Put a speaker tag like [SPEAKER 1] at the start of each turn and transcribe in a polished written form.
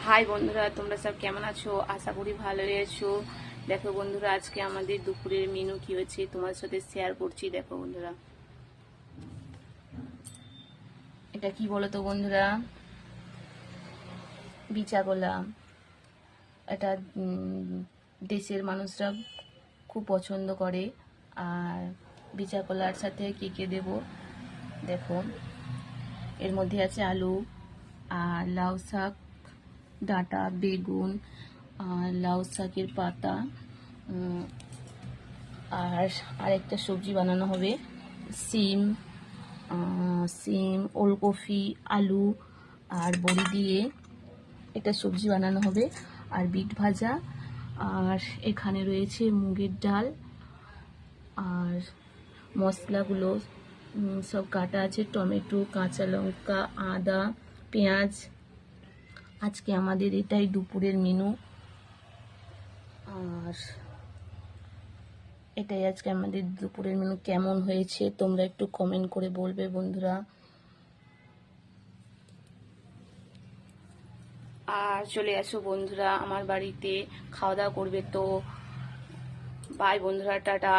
[SPEAKER 1] High বন্ধুরা, তোমরা সব কেমন আছো? আশা করি ভালোই আছো। দেখো বন্ধুরা, আজকে আমাদের দুপুরের মেনু কি হচ্ছে তোমার সাথে শেয়ার করছি। দেখো বন্ধুরা, এটা কি বলো তো বন্ধুরা, বিচা কলা। এটা দেশের মানুষরা খুব পছন্দ করে। আর বিচা কলার সাথে কি কি দেব দেখো, এর মধ্যে আছে আলু আর লাউ শাক ডাঁটা, বেগুন আর লাউ শাকের পাতা, আর আরেকটা সবজি বানানো হবে সিম, ওলকপি, আলু আর বড়ি দিয়ে একটা সবজি বানানো হবে, আর বিট ভাজা। আর এখানে রয়েছে মুগের ডাল, আর মশলাগুলো সব কাটা আছে, টমেটো, কাঁচা লঙ্কা, আদা, পেঁয়াজ। আজকে আমাদের এটাই দুপুরের মেনু। আর এটাই আজকে আমাদের দুপুরের মেনু। কেমন হয়েছে তোমরা একটু কমেন্ট করে বলবে বন্ধুরা। আর চলে আসো বন্ধুরা আমার বাড়িতে, খাওয়া দাওয়া করবে। তো বাই বন্ধুরা, টাটা।